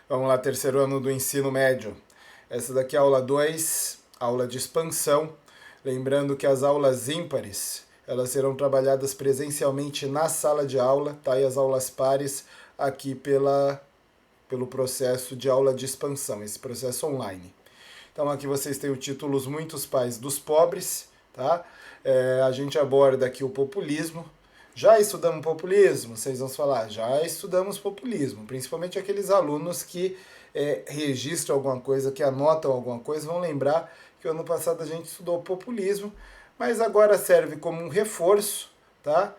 Vamos lá, terceiro ano do ensino médio. Essa daqui é a aula 2, aula de expansão. Lembrando que as aulas ímpares, elas serão trabalhadas presencialmente na sala de aula, tá? E as aulas pares aqui pelo processo de aula de expansão, esse processo online. Então aqui vocês têm o título Os Muitos Pais dos Pobres, tá? A gente aborda aqui o populismo. Já estudamos populismo? Vocês vão falar, já estudamos populismo, principalmente aqueles alunos que registram alguma coisa, que anotam alguma coisa, vão lembrar que ano passado a gente estudou populismo, mas agora serve como um reforço, tá?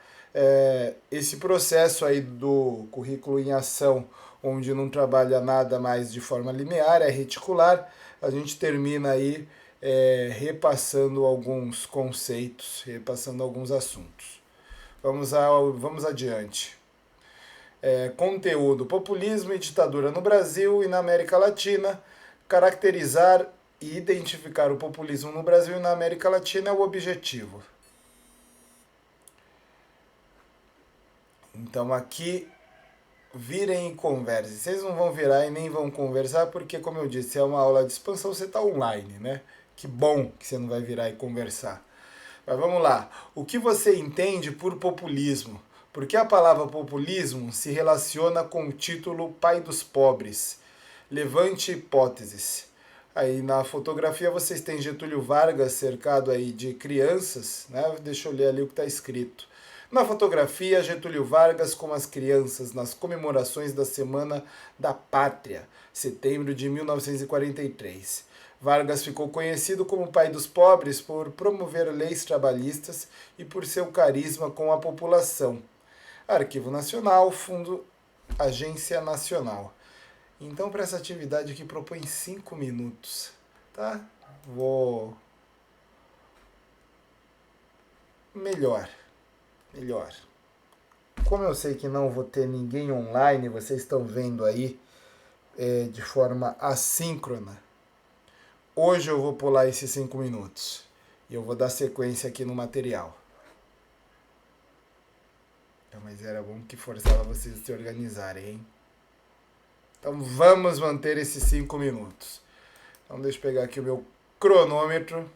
Esse processo aí do currículo em ação, onde não trabalha nada mais de forma linear, é reticular, a gente termina aí repassando alguns conceitos, repassando alguns assuntos. Vamos adiante. Conteúdo: populismo e ditadura no Brasil e na América Latina. Caracterizar e identificar o populismo no Brasil e na América Latina é o objetivo. Então aqui virem e conversem. Vocês não vão virar e nem vão conversar porque, como eu disse, é uma aula de expansão, você está online, né? Que bom que você não vai virar e conversar. Mas vamos lá. O que você entende por populismo? Porque a palavra populismo se relaciona com o título Pai dos Pobres. Levante hipóteses. Aí na fotografia vocês têm Getúlio Vargas cercado aí de crianças, né? Deixa eu ler ali o que está escrito. Na fotografia, Getúlio Vargas com as crianças nas comemorações da Semana da Pátria, setembro de 1943. Vargas ficou conhecido como pai dos pobres por promover leis trabalhistas e por seu carisma com a população. Arquivo Nacional, Fundo Agência Nacional. Então, para essa atividade aqui, propõe 5 minutos, tá? Vou... Melhor. Como eu sei que não vou ter ninguém online, vocês estão vendo aí de forma assíncrona. Hoje eu vou pular esses 5 minutos e eu vou dar sequência aqui no material. Mas era bom que forçava vocês a se organizarem, hein? Então vamos manter esses 5 minutos. Então deixa eu pegar aqui o meu cronômetro.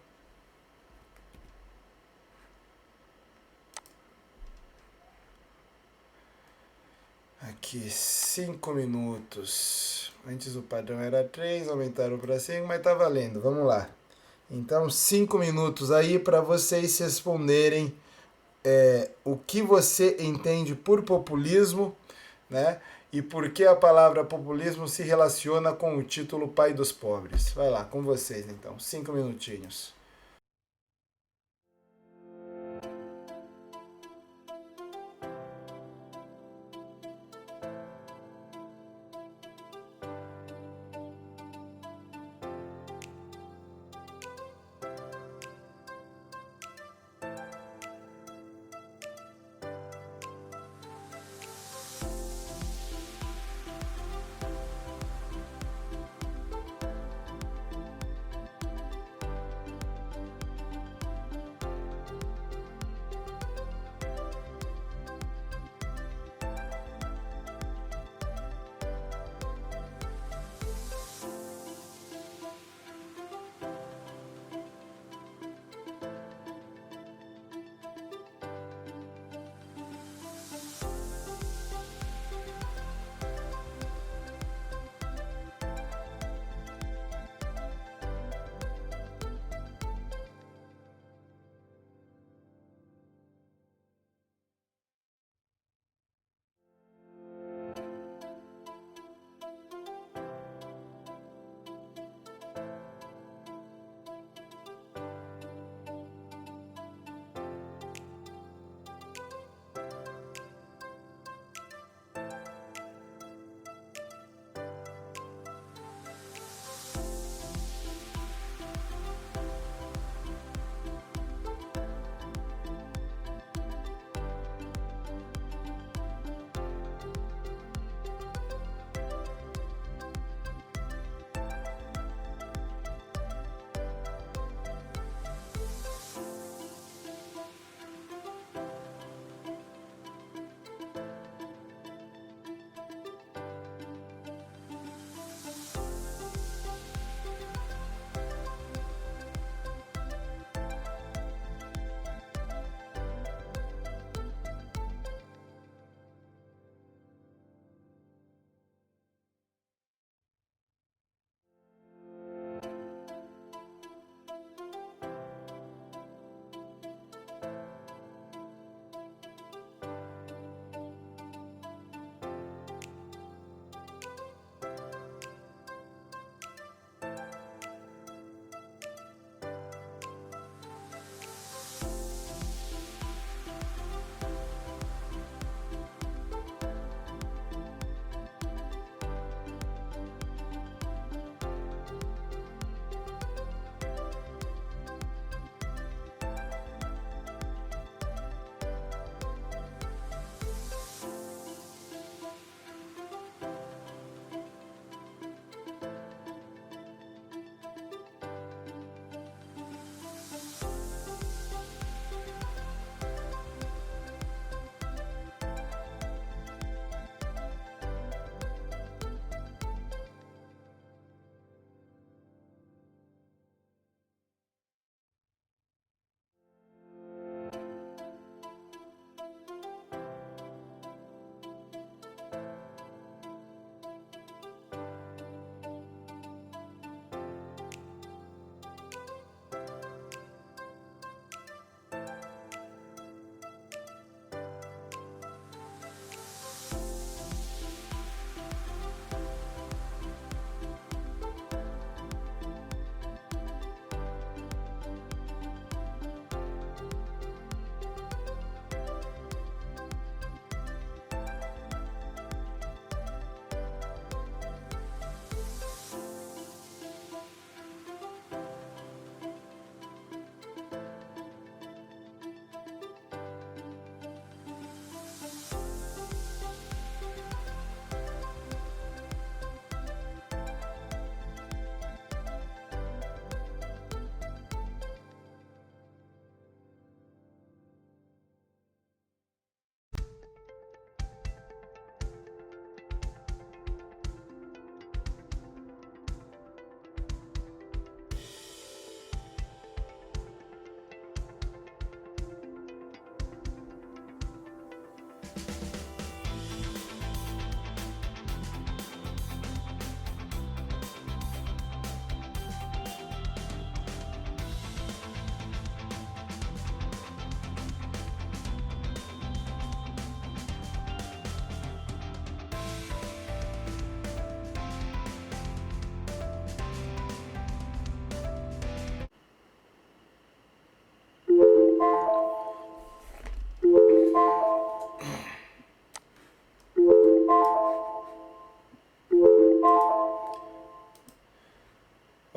Aqui, 5 minutos. Antes o padrão era 3, aumentaram para 5, mas tá valendo. Vamos lá. Então, 5 minutos aí para vocês responderem o que você entende por populismo, né? E por que a palavra populismo se relaciona com o título Pai dos Pobres. Vai lá, com vocês então. 5 minutinhos.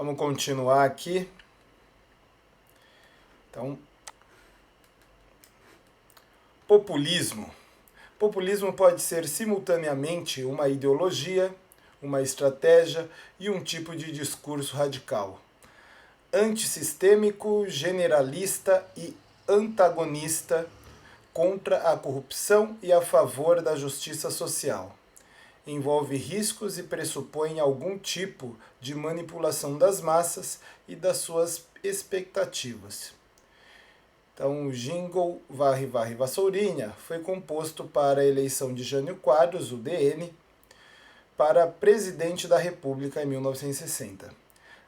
Vamos continuar aqui. Então, populismo. Populismo pode ser simultaneamente uma ideologia, uma estratégia e um tipo de discurso radical. Antissistêmico, generalista e antagonista contra a corrupção e a favor da justiça social. Envolve riscos e pressupõe algum tipo de manipulação das massas e das suas expectativas. Então, o jingle Varre, Varre, Vassourinha foi composto para a eleição de Jânio Quadros, o DN, para presidente da República em 1960.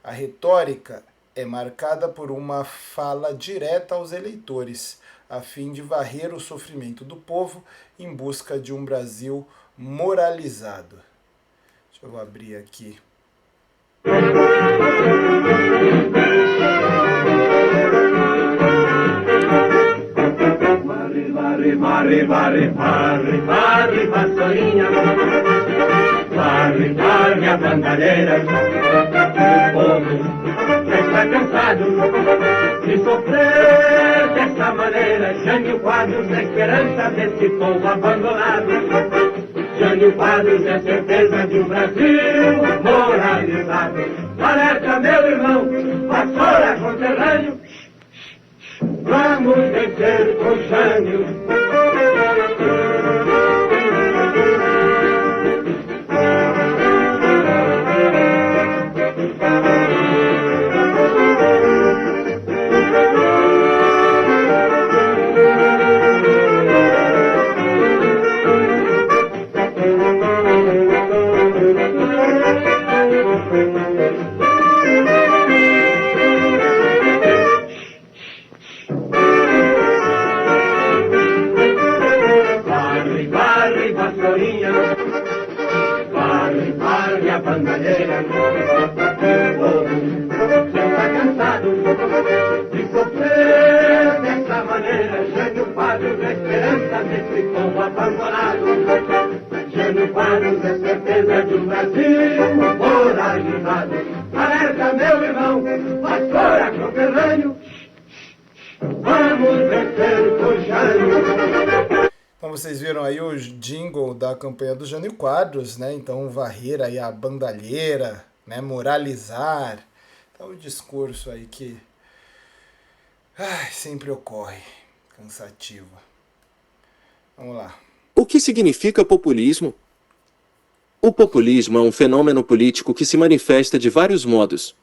A retórica é marcada por uma fala direta aos eleitores, a fim de varrer o sofrimento do povo em busca de um Brasil moralizado. Deixa eu abrir aqui. Varre, varre, varre, varre, varre, vassourinha. Varre, varre a bandalheira. O povo já está cansado de sofrer dessa maneira. Jânio Quadros é esperança desse povo abandonado. Jânio Quadros é certeza de um Brasil moralizado. Alerta, meu irmão, vassoura conterrâneo. Vamos vencer com Jânio. Varre, varre a bandalheira. O povo já está cansado de sofrer dessa maneira. Jânio Quadros é esperança desse povo abandonado. Jânio Quadros é certeza de um Brasil moralizado. Alerta, meu irmão, vassoura conterrâneo. Vamos vencer com Jânio. Então vocês viram aí o jingle da campanha do Jânio Quadros, né? Então varrer aí a bandalheira, né? Moralizar. Então o discurso aí que sempre ocorre, cansativo. Vamos lá. O que significa populismo? O populismo é um fenômeno político que se manifesta de vários modos.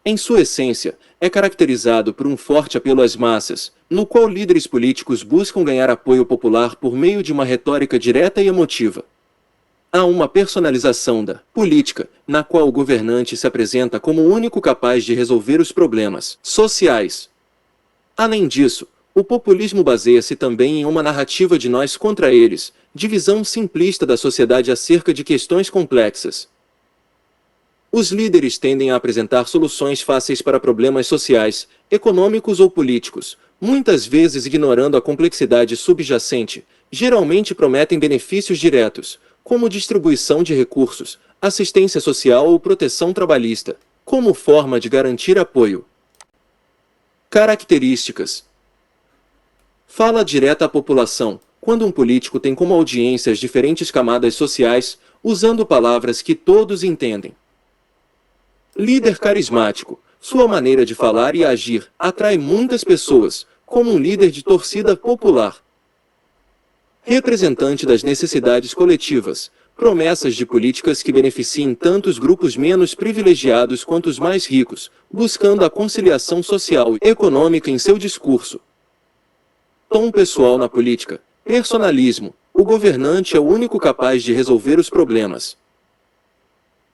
Em sua essência, é caracterizado por um forte apelo às massas, no qual líderes políticos buscam ganhar apoio popular por meio de uma retórica direta e emotiva. Há uma personalização da política, na qual o governante se apresenta como o único capaz de resolver os problemas sociais. Além disso, o populismo baseia-se também em uma narrativa de nós contra eles, divisão simplista da sociedade acerca de questões complexas. Os líderes tendem a apresentar soluções fáceis para problemas sociais, econômicos ou políticos, muitas vezes ignorando a complexidade subjacente. Geralmente prometem benefícios diretos, como distribuição de recursos, assistência social ou proteção trabalhista, como forma de garantir apoio. Características: fala direta à população, quando um político tem como audiência as diferentes camadas sociais, usando palavras que todos entendem. Líder carismático. Sua maneira de falar e agir atrai muitas pessoas, como um líder de torcida popular. Representante das necessidades coletivas. Promessas de políticas que beneficiem tanto os grupos menos privilegiados quanto os mais ricos, buscando a conciliação social e econômica em seu discurso. Tom pessoal na política. Personalismo. O governante é o único capaz de resolver os problemas.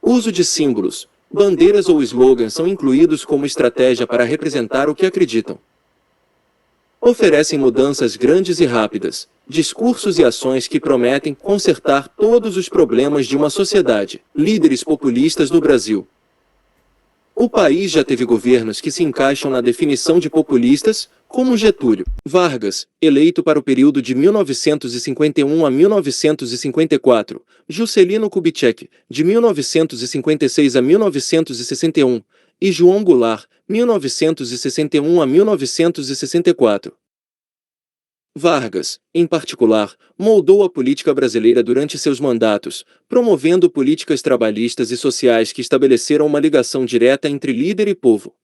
Uso de símbolos. Bandeiras ou slogans são incluídos como estratégia para representar o que acreditam. Oferecem mudanças grandes e rápidas, discursos e ações que prometem consertar todos os problemas de uma sociedade. Líderes populistas no Brasil. O país já teve governos que se encaixam na definição de populistas, como Getúlio Vargas, eleito para o período de 1951 a 1954, Juscelino Kubitschek, de 1956 a 1961, e João Goulart, 1961 a 1964. Vargas, em particular, moldou a política brasileira durante seus mandatos, promovendo políticas trabalhistas e sociais que estabeleceram uma ligação direta entre líder e povo.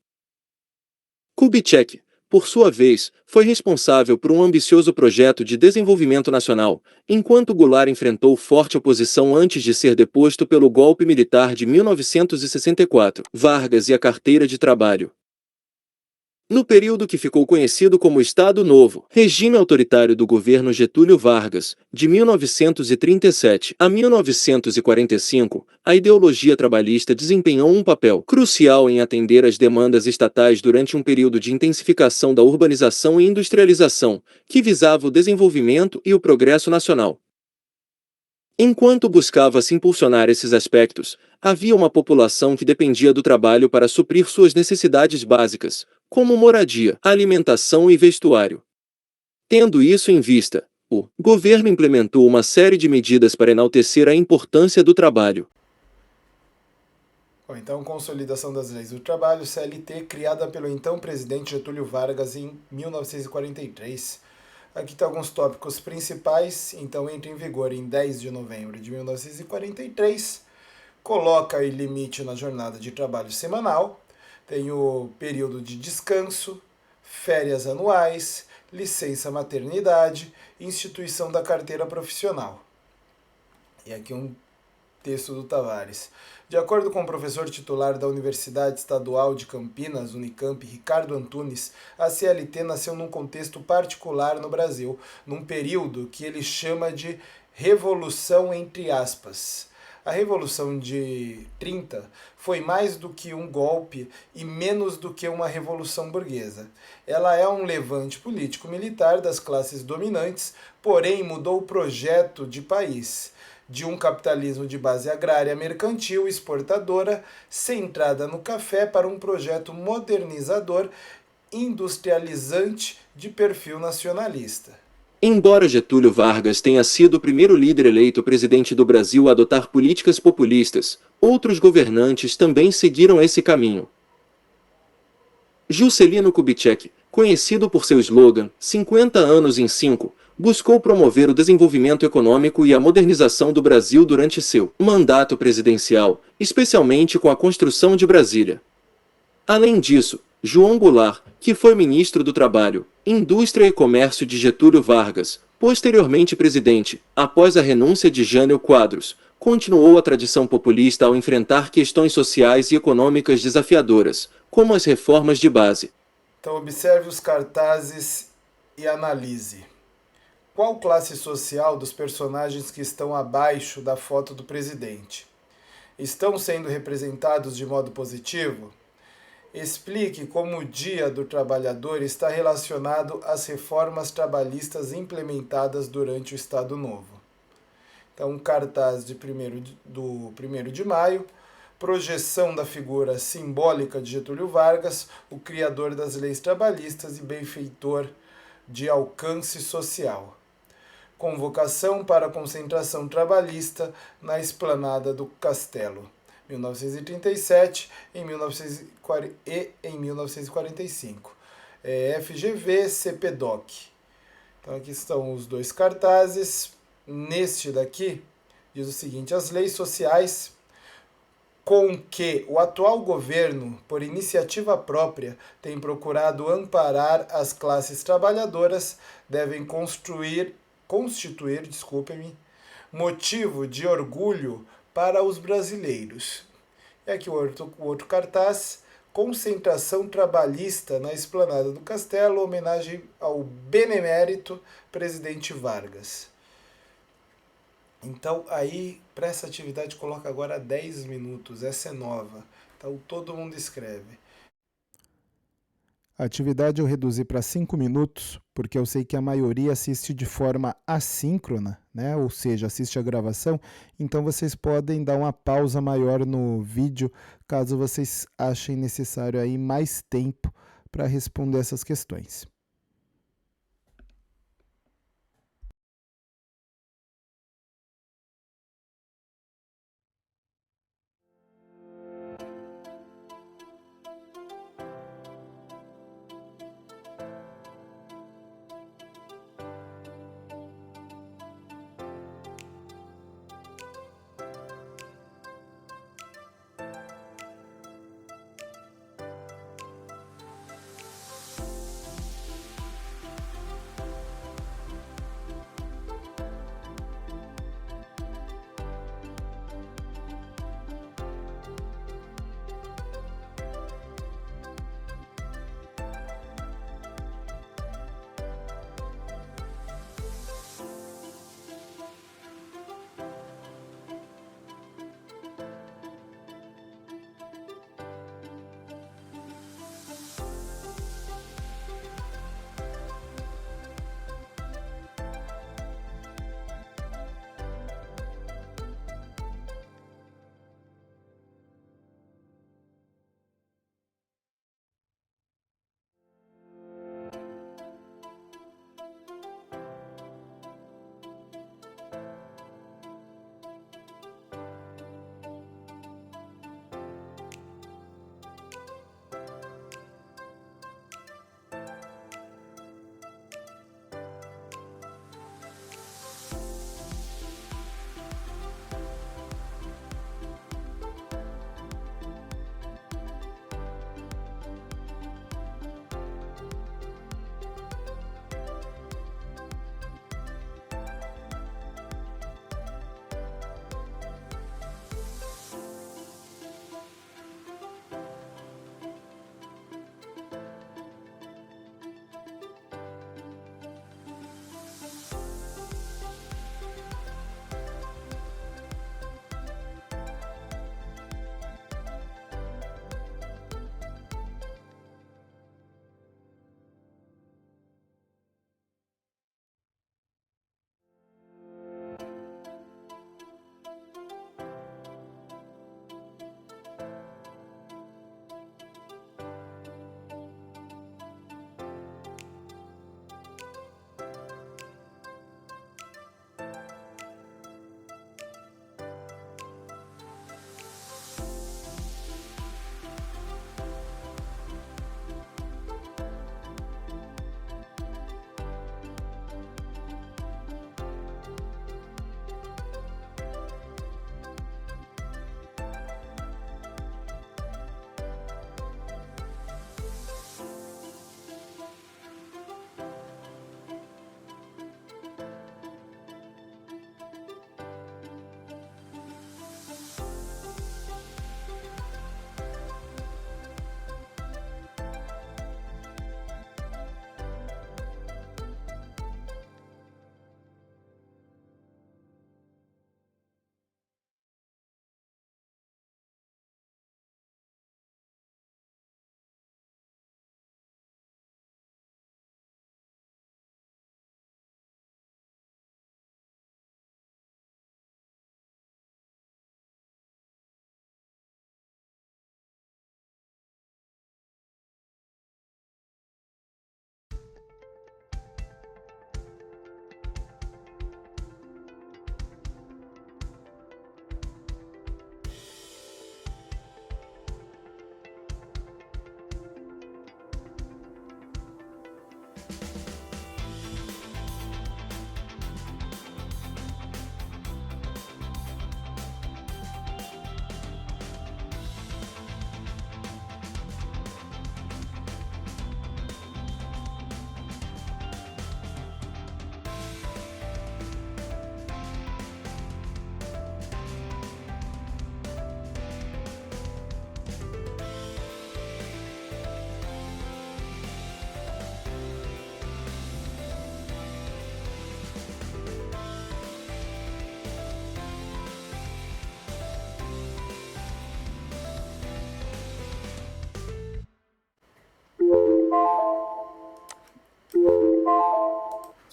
Kubitschek, por sua vez, foi responsável por um ambicioso projeto de desenvolvimento nacional, enquanto Goulart enfrentou forte oposição antes de ser deposto pelo golpe militar de 1964. Vargas e a carteira de trabalho. No período que ficou conhecido como Estado Novo, regime autoritário do governo Getúlio Vargas, de 1937 a 1945, a ideologia trabalhista desempenhou um papel crucial em atender às demandas estatais durante um período de intensificação da urbanização e industrialização, que visava o desenvolvimento e o progresso nacional. Enquanto buscava-se impulsionar esses aspectos, havia uma população que dependia do trabalho para suprir suas necessidades básicas, como moradia, alimentação e vestuário. Tendo isso em vista, o governo implementou uma série de medidas para enaltecer a importância do trabalho. Bom, então, Consolidação das Leis do Trabalho, CLT, criada pelo então presidente Getúlio Vargas em 1943. Aqui estão alguns tópicos principais. Então, entra em vigor em 10 de novembro de 1943. Coloca aí limite na jornada de trabalho semanal. Tem o período de descanso, férias anuais, licença maternidade, instituição da carteira profissional. E aqui um texto do Tavares. De acordo com o professor titular da Universidade Estadual de Campinas, Unicamp, Ricardo Antunes, a CLT nasceu num contexto particular no Brasil, num período que ele chama de revolução entre aspas. A Revolução de 30 foi mais do que um golpe e menos do que uma revolução burguesa. Ela é um levante político-militar das classes dominantes, porém mudou o projeto de país, de um capitalismo de base agrária mercantil exportadora, centrada no café, para um projeto modernizador, industrializante de perfil nacionalista. Embora Getúlio Vargas tenha sido o primeiro líder eleito presidente do Brasil a adotar políticas populistas, outros governantes também seguiram esse caminho. Juscelino Kubitschek, conhecido por seu slogan 50 anos em 5, buscou promover o desenvolvimento econômico e a modernização do Brasil durante seu mandato presidencial, especialmente com a construção de Brasília. Além disso, João Goulart, que foi ministro do Trabalho, Indústria e Comércio de Getúlio Vargas, posteriormente presidente, após a renúncia de Jânio Quadros, continuou a tradição populista ao enfrentar questões sociais e econômicas desafiadoras, como as reformas de base. Então observe os cartazes e analise. Qual classe social dos personagens que estão abaixo da foto do presidente estão sendo representados de modo positivo? Explique como o Dia do Trabalhador está relacionado às reformas trabalhistas implementadas durante o Estado Novo. Então, um cartaz do 1º de maio, projeção da figura simbólica de Getúlio Vargas, o criador das leis trabalhistas e benfeitor de alcance social. Convocação para a concentração trabalhista na esplanada do Castelo. 1937 e em 1945. FGV, CPDOC. Então aqui estão os dois cartazes. Neste daqui, diz o seguinte: as leis sociais com que o atual governo, por iniciativa própria, tem procurado amparar as classes trabalhadoras, devem constituir, motivo de orgulho para os brasileiros. E aqui o outro cartaz: concentração trabalhista na esplanada do Castelo, homenagem ao benemérito presidente Vargas. Então aí, para essa atividade, coloca agora 10 minutos, essa é nova. Então todo mundo escreve. A atividade eu reduzi para 5 minutos, porque eu sei que a maioria assiste de forma assíncrona, né? Ou seja, assiste a gravação, então vocês podem dar uma pausa maior no vídeo, caso vocês achem necessário aí mais tempo para responder essas questões.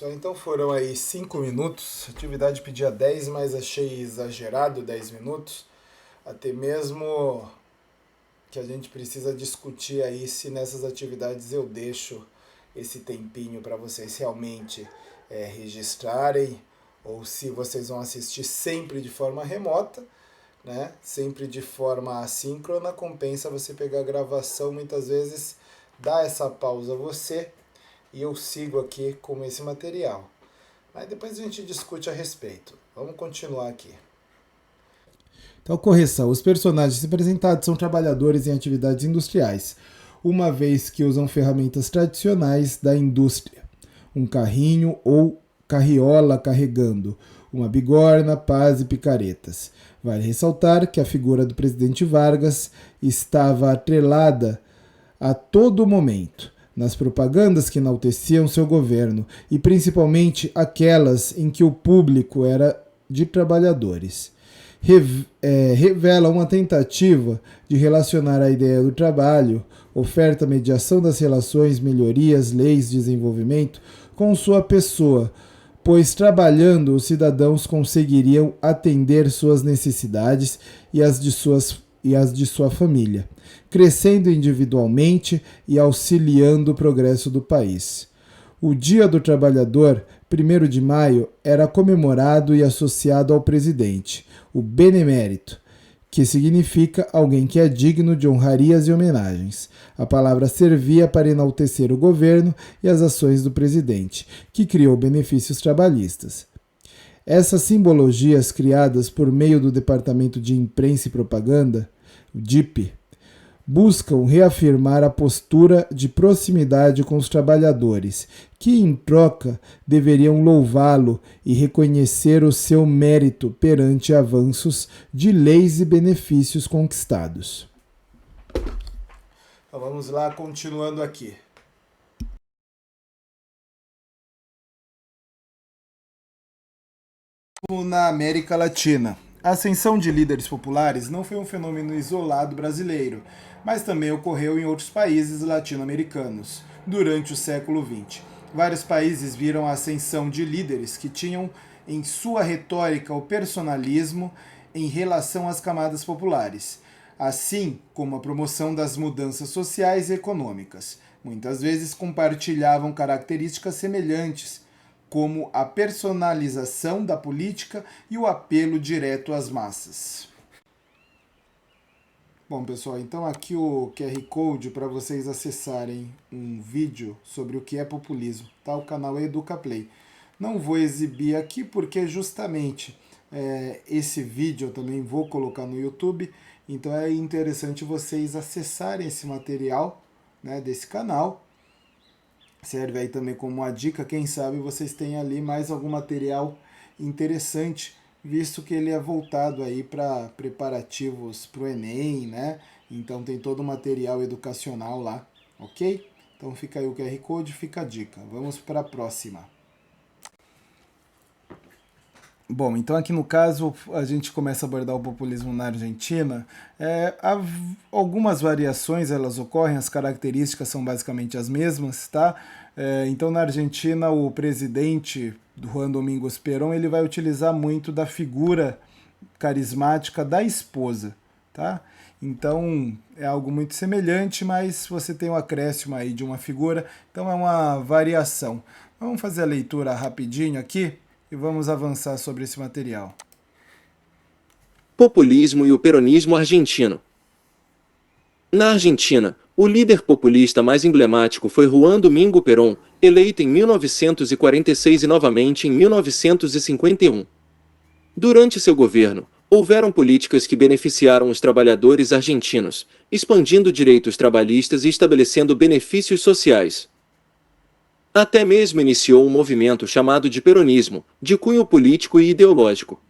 Então foram aí 5 minutos, a atividade pedia 10, mas achei exagerado 10 minutos, até mesmo que a gente precisa discutir aí se nessas atividades eu deixo esse tempinho para vocês realmente registrarem, ou se vocês vão assistir sempre de forma remota, né? Sempre de forma assíncrona. Compensa você pegar a gravação, muitas vezes dá essa pausa a você, e eu sigo aqui com esse material. Mas depois a gente discute a respeito. Vamos continuar aqui. Então, correção. Os personagens representados são trabalhadores em atividades industriais, uma vez que usam ferramentas tradicionais da indústria. Um carrinho ou carriola carregando uma bigorna, pás e picaretas. Vale ressaltar que a figura do presidente Vargas estava atrelada a todo momento nas propagandas que enalteciam seu governo, e principalmente aquelas em que o público era de trabalhadores. Revela uma tentativa de relacionar a ideia do trabalho, oferta, mediação das relações, melhorias, leis, desenvolvimento, com sua pessoa, pois trabalhando os cidadãos conseguiriam atender suas necessidades e as de sua família, crescendo individualmente e auxiliando o progresso do país. O Dia do Trabalhador, 1º de maio, era comemorado e associado ao presidente, o benemérito, que significa alguém que é digno de honrarias e homenagens. A palavra servia para enaltecer o governo e as ações do presidente, que criou benefícios trabalhistas. Essas simbologias, criadas por meio do Departamento de Imprensa e Propaganda, o DIP, buscam reafirmar a postura de proximidade com os trabalhadores, que, em troca, deveriam louvá-lo e reconhecer o seu mérito perante avanços de leis e benefícios conquistados. Então, vamos lá, continuando aqui. Na América Latina. A ascensão de líderes populares não foi um fenômeno isolado brasileiro, mas também ocorreu em outros países latino-americanos durante o século XX. Vários países viram a ascensão de líderes que tinham em sua retórica o personalismo em relação às camadas populares, assim como a promoção das mudanças sociais e econômicas. Muitas vezes compartilhavam características semelhantes, como a personalização da política e o apelo direto às massas. Bom, pessoal, então aqui o QR Code para vocês acessarem um vídeo sobre o que é populismo, tá? O canal é EducaPlay. Não vou exibir aqui porque justamente esse vídeo eu também vou colocar no YouTube, então é interessante vocês acessarem esse material, né, desse canal. Serve aí também como uma dica, quem sabe vocês têm ali mais algum material interessante, visto que ele é voltado aí para preparativos para o Enem, né? Então tem todo o material educacional lá, ok? Então fica aí o QR Code, fica a dica. Vamos para a próxima. Bom, então aqui no caso a gente começa a abordar o populismo na Argentina. Há algumas variações, elas ocorrem, as características são basicamente as mesmas, tá? Então na Argentina o presidente Juan Domingos Perón, ele vai utilizar muito da figura carismática da esposa, tá? Então é algo muito semelhante, mas você tem um acréscimo aí de uma figura, então é uma variação. Vamos fazer a leitura rapidinho aqui e vamos avançar sobre esse material. Populismo e o peronismo argentino. Na Argentina, o líder populista mais emblemático foi Juan Domingo Perón, eleito em 1946 e novamente em 1951. Durante seu governo, houveram políticas que beneficiaram os trabalhadores argentinos, expandindo direitos trabalhistas e estabelecendo benefícios sociais. Até mesmo iniciou um movimento chamado de peronismo, de cunho político e ideológico.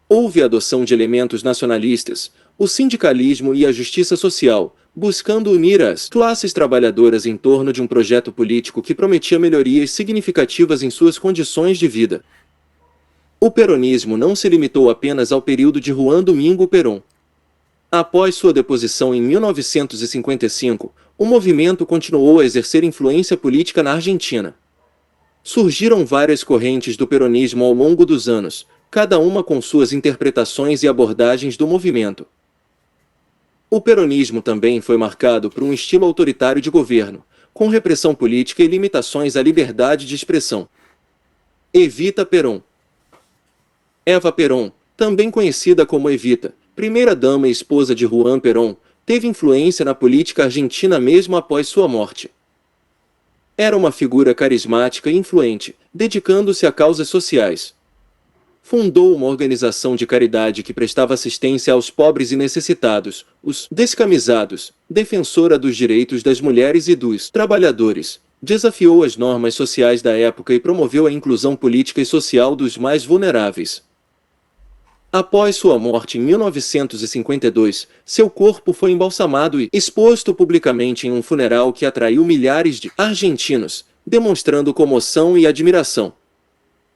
Houve a adoção de elementos nacionalistas, o sindicalismo e a justiça social, buscando unir as classes trabalhadoras em torno de um projeto político que prometia melhorias significativas em suas condições de vida. O peronismo não se limitou apenas ao período de Juan Domingo Perón. Após sua deposição em 1955, o movimento continuou a exercer influência política na Argentina. Surgiram várias correntes do peronismo ao longo dos anos, cada uma com suas interpretações e abordagens do movimento. O peronismo também foi marcado por um estilo autoritário de governo, com repressão política e limitações à liberdade de expressão. Evita Perón. Eva Perón, também conhecida como Evita, primeira-dama e esposa de Juan Perón, teve influência na política argentina mesmo após sua morte. Era uma figura carismática e influente, dedicando-se a causas sociais. Fundou uma organização de caridade que prestava assistência aos pobres e necessitados, os descamisados, defensora dos direitos das mulheres e dos trabalhadores, desafiou as normas sociais da época e promoveu a inclusão política e social dos mais vulneráveis. Após sua morte em 1952, seu corpo foi embalsamado e exposto publicamente em um funeral que atraiu milhares de argentinos, demonstrando comoção e admiração.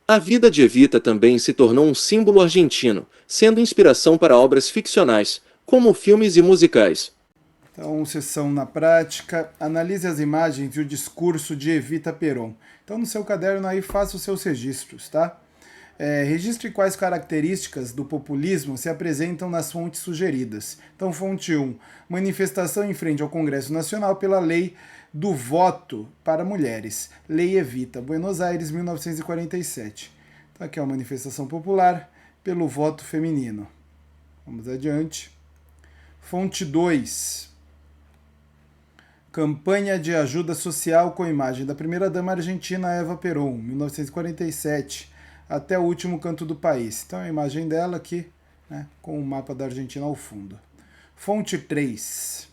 A vida de Evita também se tornou um símbolo argentino, sendo inspiração para obras ficcionais, como filmes e musicais. Então, sessão na prática, analise as imagens e o discurso de Evita Perón. Então, no seu caderno aí, faça os seus registros, tá? Registre quais características do populismo se apresentam nas fontes sugeridas. Então, fonte 1, manifestação em frente ao Congresso Nacional pela Lei do Voto para Mulheres, Lei Evita, Buenos Aires, 1947. Então, aqui é uma manifestação popular pelo voto feminino. Vamos adiante. Fonte 2, campanha de ajuda social com imagem da primeira-dama argentina Eva Perón, 1947, até o último canto do país. Então a imagem dela aqui, né, com o mapa da Argentina ao fundo. Fonte 3.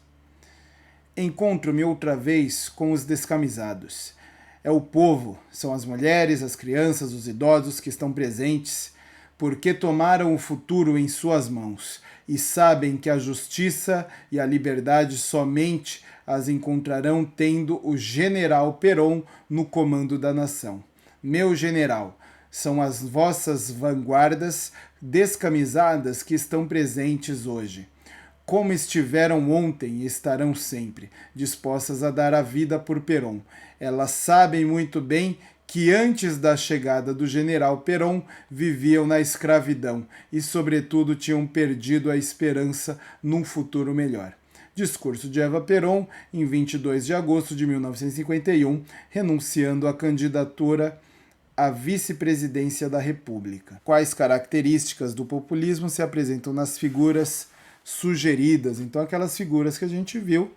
Encontro-me outra vez com os descamisados. É o povo, são as mulheres, as crianças, os idosos que estão presentes, porque tomaram o futuro em suas mãos e sabem que a justiça e a liberdade somente as encontrarão tendo o general Perón no comando da nação. Meu general, são as vossas vanguardas descamisadas que estão presentes hoje. Como estiveram ontem e estarão sempre, dispostas a dar a vida por Perón. Elas sabem muito bem que antes da chegada do general Perón viviam na escravidão e, sobretudo, tinham perdido a esperança num futuro melhor. Discurso de Eva Perón, em 22 de agosto de 1951, renunciando à candidatura à vice-presidência da República. Quais características do populismo se apresentam nas figuras sugeridas? Então, aquelas figuras que a gente viu.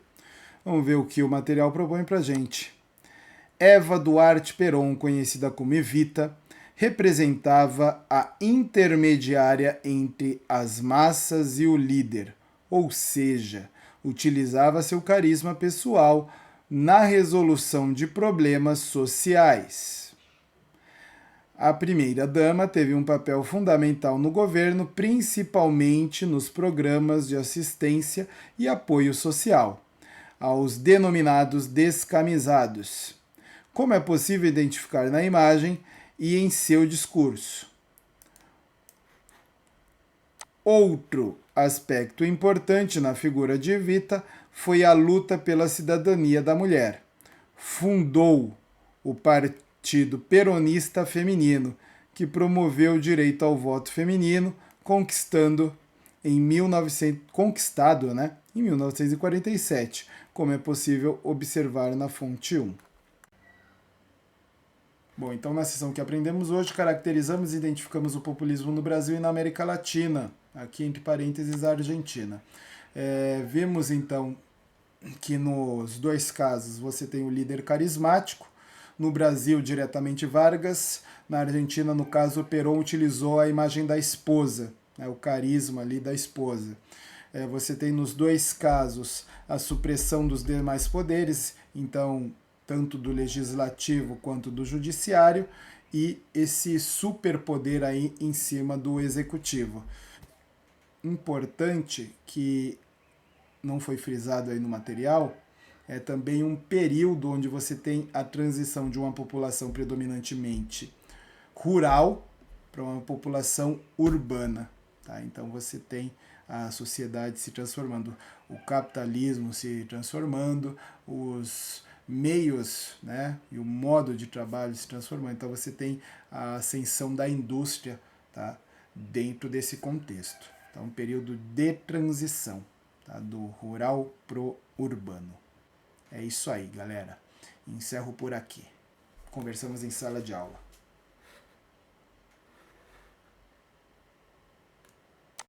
Vamos ver o que o material propõe para a gente. Eva Duarte Perón, conhecida como Evita, representava a intermediária entre as massas e o líder, ou seja, utilizava seu carisma pessoal na resolução de problemas sociais. A primeira-dama teve um papel fundamental no governo, principalmente nos programas de assistência e apoio social aos denominados descamisados, como é possível identificar na imagem e em seu discurso. Outro aspecto importante na figura de Evita foi a luta pela cidadania da mulher. Fundou o Partido Peronista Feminino, que promoveu o direito ao voto feminino, conquistado em 1947, como é possível observar na fonte 1. Bom, então na sessão que aprendemos hoje, caracterizamos e identificamos o populismo no Brasil e na América Latina, aqui entre parênteses a Argentina. Vimos então que nos dois casos você tem o líder carismático, no Brasil diretamente Vargas, na Argentina, no caso, Perón utilizou a imagem da esposa, né, o carisma ali da esposa. Você tem nos dois casos a supressão dos demais poderes, então tanto do legislativo quanto do judiciário, e esse superpoder aí em cima do executivo. Importante que não foi frisado aí no material, é também um período onde você tem a transição de uma população predominantemente rural para uma população urbana. Tá? Então você tem a sociedade se transformando, o capitalismo se transformando, os meios, né, e o modo de trabalho se transformou. Então você tem a ascensão da indústria, tá, dentro desse contexto. Então, um período de transição, tá, do rural pro urbano. É isso aí, galera. Encerro por aqui. Conversamos em sala de aula.